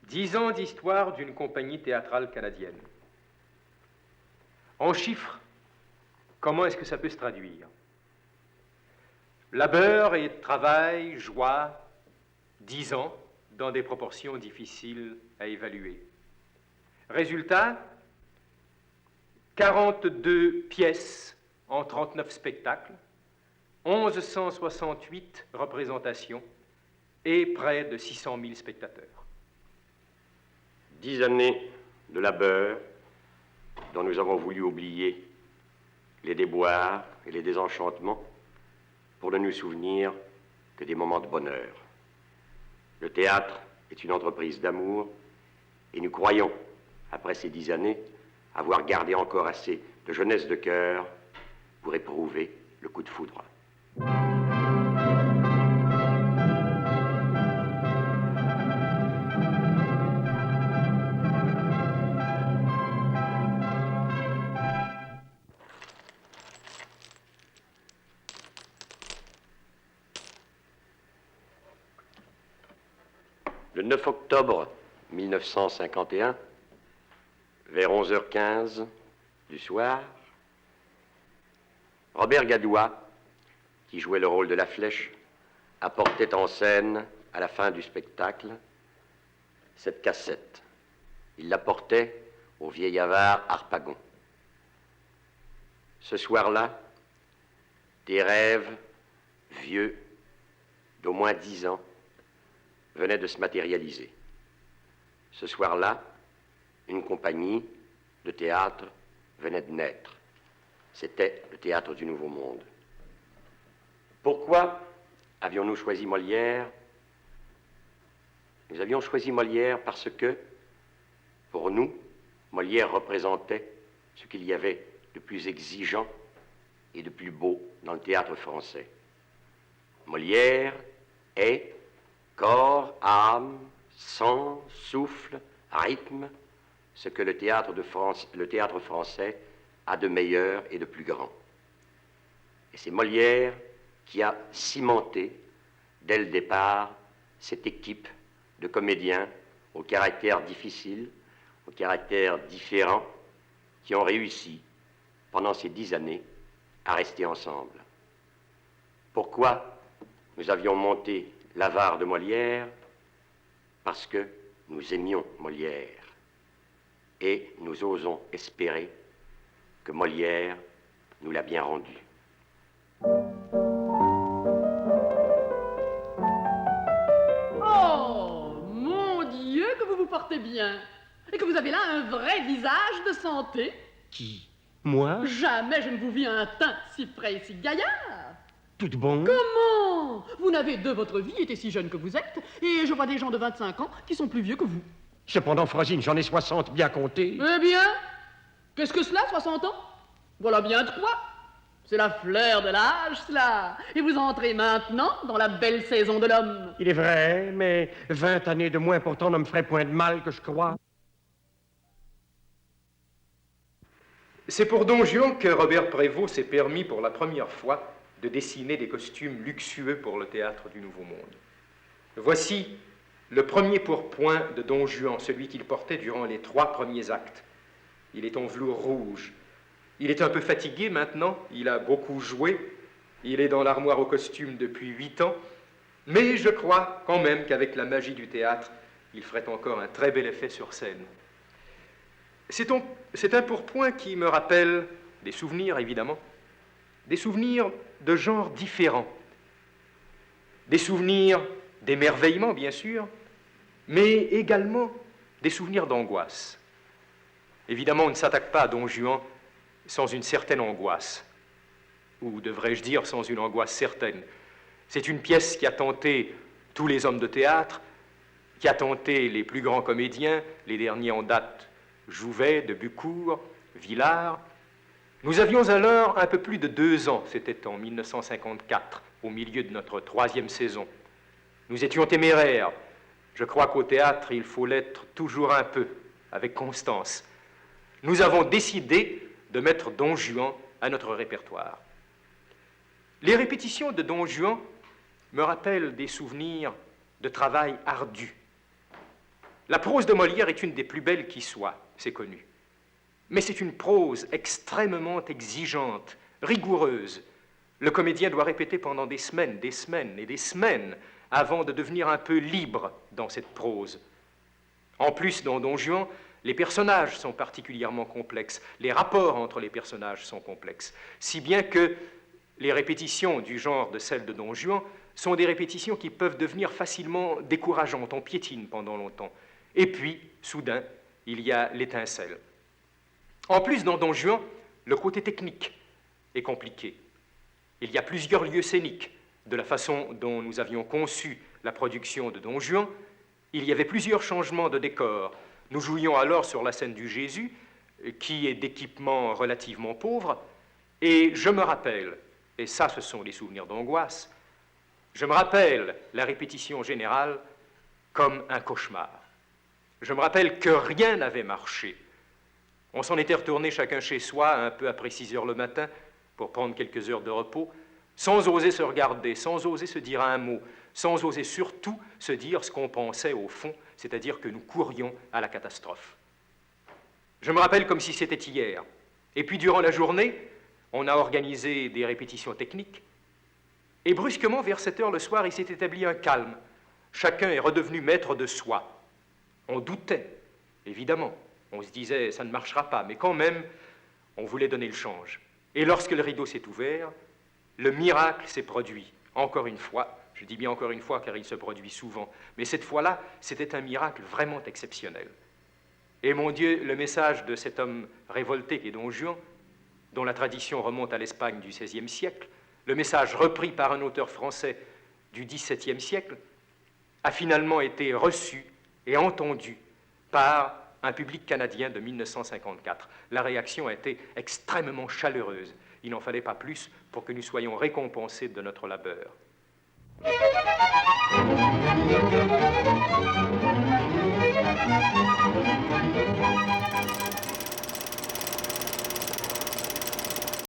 10 ans d'histoire d'une compagnie théâtrale canadienne. En chiffres, comment est-ce que ça peut se traduire? Labeur et travail, joie, 10 ans, dans des proportions difficiles à évaluer. Résultat, 42 pièces en 39 spectacles, 1168 représentations et près de 600 000 spectateurs. 10 années de labeur dont nous avons voulu oublier les déboires et les désenchantements pour ne nous souvenir que des moments de bonheur. Le théâtre est une entreprise d'amour et nous croyons, après ces 10 années, avoir gardé encore assez de jeunesse de cœur pour éprouver le coup de foudre. Le 9 octobre 1951, vers 11h15 du soir, Robert Gadois, qui jouait le rôle de la flèche, apportait en scène, à la fin du spectacle, cette cassette. Il l'apportait au vieil avare Harpagon. Ce soir-là, des rêves vieux d'au moins 10 ans venaient de se matérialiser. Ce soir-là, une compagnie de théâtre venait de naître. C'était le théâtre du Nouveau Monde. Pourquoi avions-nous choisi Molière? Nous avions choisi Molière parce que, pour nous, Molière représentait ce qu'il y avait de plus exigeant et de plus beau dans le théâtre français. Molière est corps, âme, sang, souffle, rythme, ce que le théâtre français a de meilleur et de plus grand. Et c'est Molière qui a cimenté, dès le départ, cette équipe de comédiens au caractère difficile, au caractère différent, qui ont réussi, pendant ces 10 années, à rester ensemble. Pourquoi nous avions monté l'avare de Molière? Parce que nous aimions Molière. Et nous osons espérer que Molière nous l'a bien rendu. Oh, mon Dieu, que vous vous portez bien. Et que vous avez là un vrai visage de santé. Qui? Moi? Jamais je ne vous vis un teint si frais et si gaillard. Tout bon? Comment? Vous n'avez de votre vie été si jeune que vous êtes, et je vois des gens de 25 ans qui sont plus vieux que vous. Cependant, Frosine, j'en ai 60 bien comptés. Eh bien, qu'est-ce que cela, 60 ans? Voilà bien 3. C'est la fleur de l'âge, cela. Et vous entrez maintenant dans la belle saison de l'homme. Il est vrai, mais 20 années de moins pourtant ne me ferait point de mal que je crois. C'est pour Don Juan que Robert Prévost s'est permis pour la première fois de dessiner des costumes luxueux pour le théâtre du Nouveau Monde. Voici le premier pourpoint de Don Juan, celui qu'il portait durant les 3 premiers actes. Il est en velours rouge. Il est un peu fatigué maintenant, il a beaucoup joué, il est dans l'armoire aux costumes depuis 8 ans, mais je crois quand même qu'avec la magie du théâtre, il ferait encore un très bel effet sur scène. C'est un pourpoint qui me rappelle des souvenirs, évidemment, des souvenirs de genres différents, des souvenirs d'émerveillement, bien sûr, mais également des souvenirs d'angoisse. Évidemment, on ne s'attaque pas à Don Juan sans une certaine angoisse, ou devrais-je dire sans une angoisse certaine. C'est une pièce qui a tenté tous les hommes de théâtre, qui a tenté les plus grands comédiens, les derniers en date, Jouvet, de Bucourt, Villard. Nous avions alors un peu plus de 2 ans, c'était en 1954, au milieu de notre 3e saison. Nous étions téméraires. Je crois qu'au théâtre, il faut l'être toujours un peu, avec constance. Nous avons décidé de mettre Don Juan à notre répertoire. Les répétitions de Don Juan me rappellent des souvenirs de travail ardu. La prose de Molière est une des plus belles qui soit, c'est connu. Mais c'est une prose extrêmement exigeante, rigoureuse. Le comédien doit répéter pendant des semaines et des semaines avant de devenir un peu libre dans cette prose. En plus, dans Don Juan, les personnages sont particulièrement complexes, les rapports entre les personnages sont complexes, si bien que les répétitions du genre de celles de Don Juan sont des répétitions qui peuvent devenir facilement décourageantes, on piétine pendant longtemps. Et puis, soudain, il y a l'étincelle. En plus, dans Don Juan, le côté technique est compliqué. Il y a plusieurs lieux scéniques. De la façon dont nous avions conçu la production de Don Juan, il y avait plusieurs changements de décor. Nous jouions alors sur la scène du Jésus, qui est d'équipement relativement pauvre, et je me rappelle, et ça ce sont les souvenirs d'angoisse, je me rappelle la répétition générale comme un cauchemar. Je me rappelle que rien n'avait marché. On s'en était retourné chacun chez soi un peu après 6 heures le matin pour prendre quelques heures de repos, sans oser se regarder, sans oser se dire un mot, sans oser surtout se dire ce qu'on pensait au fond, c'est-à-dire que nous courions à la catastrophe. Je me rappelle comme si c'était hier. Et puis durant la journée, on a organisé des répétitions techniques, et brusquement, vers 7 heures le soir, il s'est établi un calme. Chacun est redevenu maître de soi. On doutait, évidemment. On se disait, ça ne marchera pas, mais quand même, on voulait donner le change. Et lorsque le rideau s'est ouvert, le miracle s'est produit. Encore une fois, je dis bien encore une fois, car il se produit souvent, mais cette fois-là, c'était un miracle vraiment exceptionnel. Et mon Dieu, le message de cet homme révolté qu'est Don Juan, dont la tradition remonte à l'Espagne du XVIe siècle, le message repris par un auteur français du XVIIe siècle, a finalement été reçu et entendu par un public canadien de 1954. La réaction a été extrêmement chaleureuse. Il n'en fallait pas plus pour que nous soyons récompensés de notre labeur.